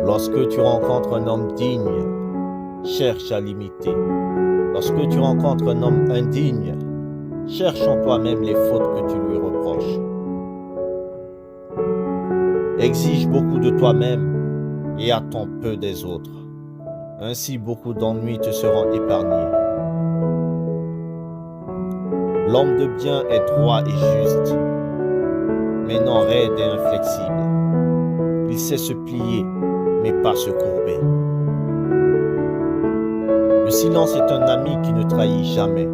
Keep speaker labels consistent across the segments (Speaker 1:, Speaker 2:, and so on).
Speaker 1: Lorsque tu rencontres un homme digne, cherche à l'imiter. Lorsque tu rencontres un homme indigne, cherche en toi-même les fautes que tu lui reproches. Exige beaucoup de toi-même et attends peu des autres. Ainsi, beaucoup d'ennuis te seront épargnés. L'homme de bien est droit et juste, mais non raide et inflexible. Il sait se plier, mais pas se courber. Le silence est un ami qui ne trahit jamais.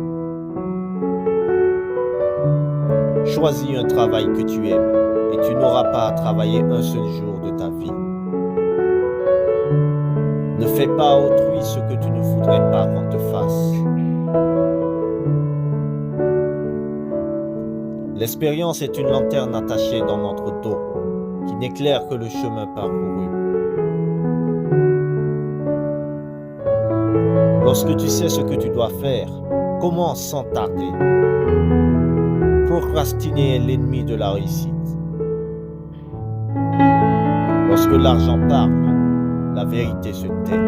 Speaker 1: Choisis un travail que tu aimes et tu n'auras pas à travailler un seul jour de ta vie. Ne fais pas à autrui ce que tu ne voudrais pas qu'on te fasse. L'expérience est une lanterne attachée dans notre dos qui n'éclaire que le chemin parcouru. Lorsque tu sais ce que tu dois faire, commence sans tarder. Procrastiner est l'ennemi de la réussite. Lorsque l'argent parle, la vérité se tait.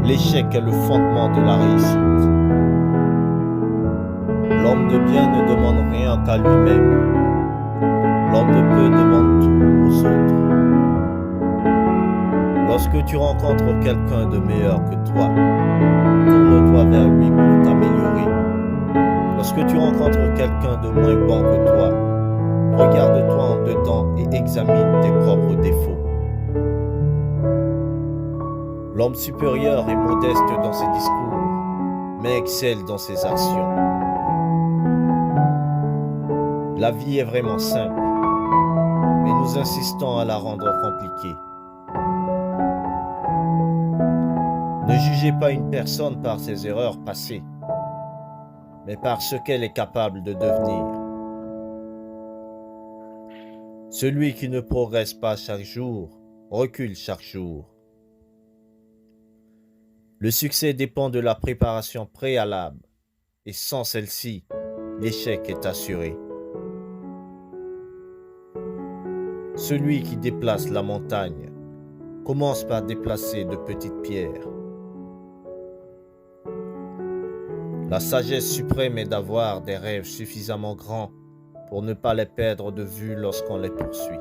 Speaker 1: L'échec est le fondement de la réussite. L'homme de bien ne demande rien qu'à lui-même. L'homme de peu demande tout aux autres. Lorsque tu rencontres quelqu'un de meilleur que toi, tourne-toi vers lui pour t'améliorer. Lorsque tu rencontres quelqu'un de moins bon que toi, regarde-toi en dedans et examine tes propres défauts. L'homme supérieur est modeste dans ses discours, mais excelle dans ses actions. La vie est vraiment simple, mais nous insistons à la rendre compliquée. Ne jugez pas une personne par ses erreurs passées, mais par ce qu'elle est capable de devenir. Celui qui ne progresse pas chaque jour, recule chaque jour. Le succès dépend de la préparation préalable, et sans celle-ci, l'échec est assuré. Celui qui déplace la montagne commence par déplacer de petites pierres. La sagesse suprême est d'avoir des rêves suffisamment grands pour ne pas les perdre de vue lorsqu'on les poursuit.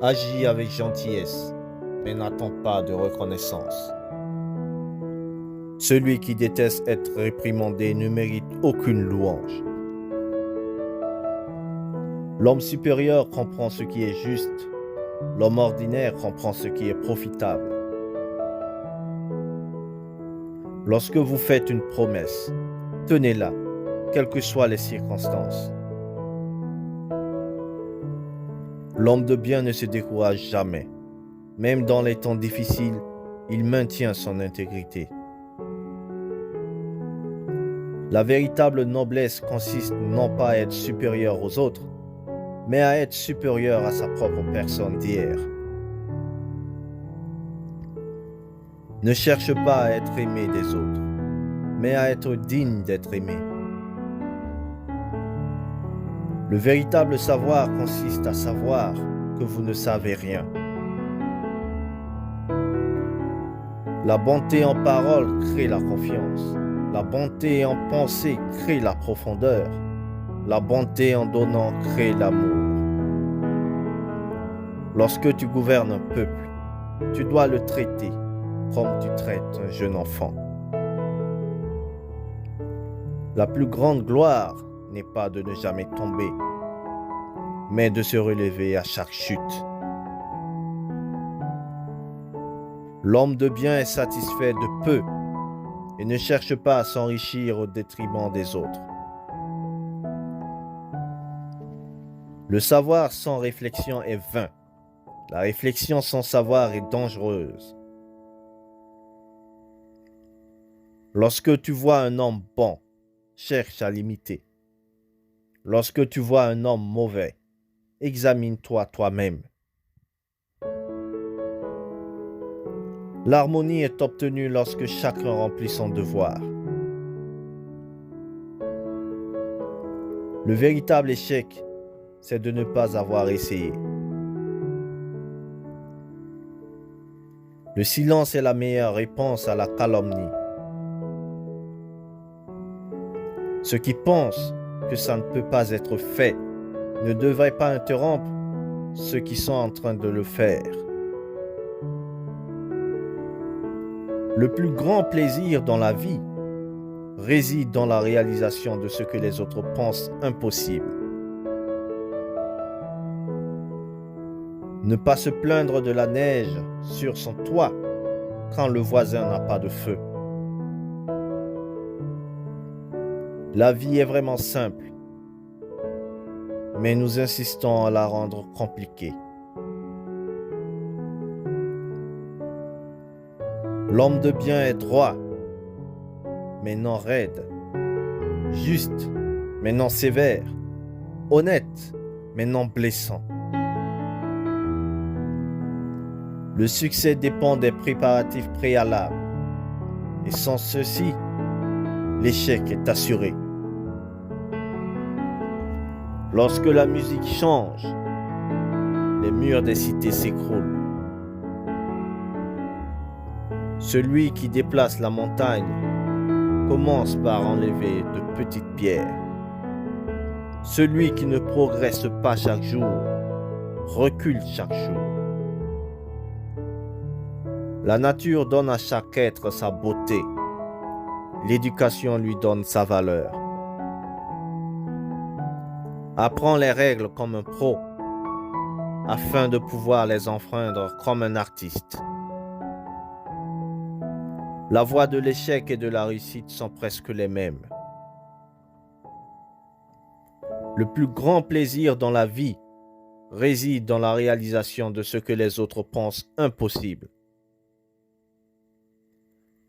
Speaker 1: Agis avec gentillesse, mais n'attends pas de reconnaissance. Celui qui déteste être réprimandé ne mérite aucune louange. L'homme supérieur comprend ce qui est juste, l'homme ordinaire comprend ce qui est profitable. Lorsque vous faites une promesse, tenez-la, quelles que soient les circonstances. L'homme de bien ne se décourage jamais. Même dans les temps difficiles, il maintient son intégrité. La véritable noblesse consiste non pas à être supérieur aux autres, mais à être supérieur à sa propre personne d'hier. Ne cherche pas à être aimé des autres, mais à être digne d'être aimé. Le véritable savoir consiste à savoir que vous ne savez rien. La bonté en parole crée la confiance. La bonté en pensée crée la profondeur. La bonté en donnant crée l'amour. Lorsque tu gouvernes un peuple, tu dois le traiter comme tu traites un jeune enfant. La plus grande gloire n'est pas de ne jamais tomber, mais de se relever à chaque chute. L'homme de bien est satisfait de peu et ne cherche pas à s'enrichir au détriment des autres. Le savoir sans réflexion est vain. La réflexion sans savoir est dangereuse. Lorsque tu vois un homme bon, cherche à l'imiter. Lorsque tu vois un homme mauvais, examine-toi toi-même. L'harmonie est obtenue lorsque chacun remplit son devoir. Le véritable échec c'est de ne pas avoir essayé. Le silence est la meilleure réponse à la calomnie. Ceux qui pensent que ça ne peut pas être fait ne devraient pas interrompre ceux qui sont en train de le faire. Le plus grand plaisir dans la vie réside dans la réalisation de ce que les autres pensent impossible. Ne pas se plaindre de la neige sur son toit quand le voisin n'a pas de feu. La vie est vraiment simple, mais nous insistons à la rendre compliquée. L'homme de bien est droit, mais non raide, juste, mais non sévère, honnête, mais non blessant. Le succès dépend des préparatifs préalables, et sans ceux-ci, l'échec est assuré. Lorsque la musique change, les murs des cités s'écroulent. Celui qui déplace la montagne commence par enlever de petites pierres. Celui qui ne progresse pas chaque jour recule chaque jour. La nature donne à chaque être sa beauté. L'éducation lui donne sa valeur. Apprends les règles comme un pro, afin de pouvoir les enfreindre comme un artiste. La voie de l'échec et de la réussite sont presque les mêmes. Le plus grand plaisir dans la vie réside dans la réalisation de ce que les autres pensent impossible.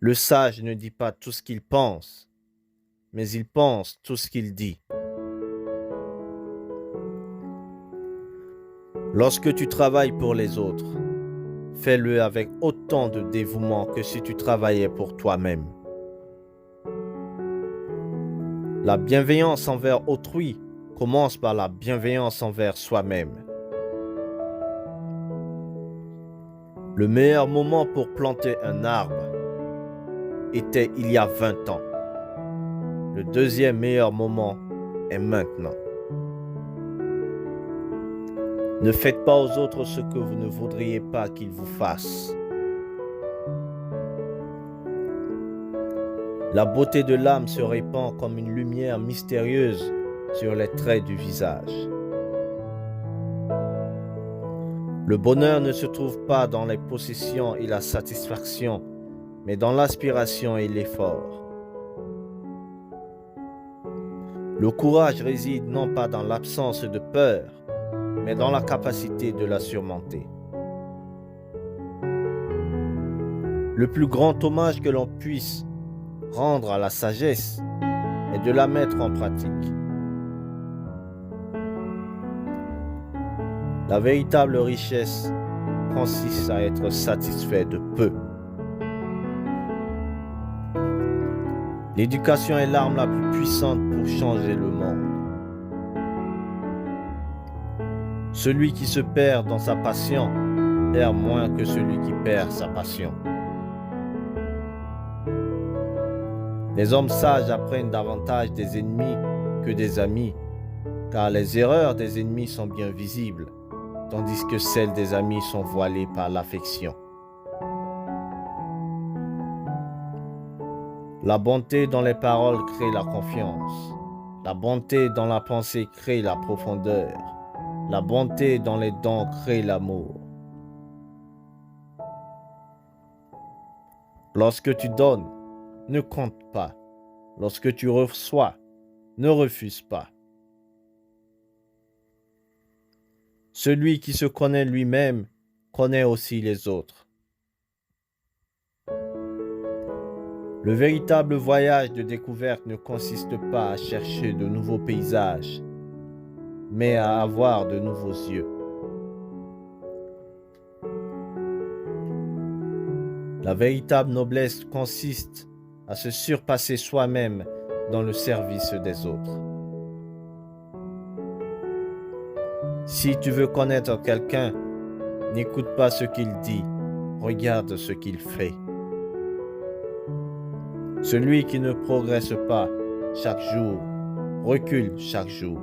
Speaker 1: Le sage ne dit pas tout ce qu'il pense, mais il pense tout ce qu'il dit. Lorsque tu travailles pour les autres, fais-le avec autant de dévouement que si tu travaillais pour toi-même. La bienveillance envers autrui commence par la bienveillance envers soi-même. Le meilleur moment pour planter un arbre était il y a 20 ans. Le deuxième meilleur moment est maintenant. Ne faites pas aux autres ce que vous ne voudriez pas qu'ils vous fassent. La beauté de l'âme se répand comme une lumière mystérieuse sur les traits du visage. Le bonheur ne se trouve pas dans les possessions et la satisfaction, mais dans l'aspiration et l'effort. Le courage réside non pas dans l'absence de peur, mais dans la capacité de la surmonter. Le plus grand hommage que l'on puisse rendre à la sagesse est de la mettre en pratique. La véritable richesse consiste à être satisfait de peu. L'éducation est l'arme la plus puissante pour changer le monde. Celui qui se perd dans sa passion perd moins que celui qui perd sa passion. Les hommes sages apprennent davantage des ennemis que des amis, car les erreurs des ennemis sont bien visibles, tandis que celles des amis sont voilées par l'affection. La bonté dans les paroles crée la confiance. La bonté dans la pensée crée la profondeur. La bonté dans les dons crée l'amour. Lorsque tu donnes, ne compte pas. Lorsque tu reçois, ne refuse pas. Celui qui se connaît lui-même connaît aussi les autres. Le véritable voyage de découverte ne consiste pas à chercher de nouveaux paysages, mais à avoir de nouveaux yeux. La véritable noblesse consiste à se surpasser soi-même dans le service des autres. Si tu veux connaître quelqu'un, n'écoute pas ce qu'il dit, regarde ce qu'il fait. Celui qui ne progresse pas chaque jour, recule chaque jour.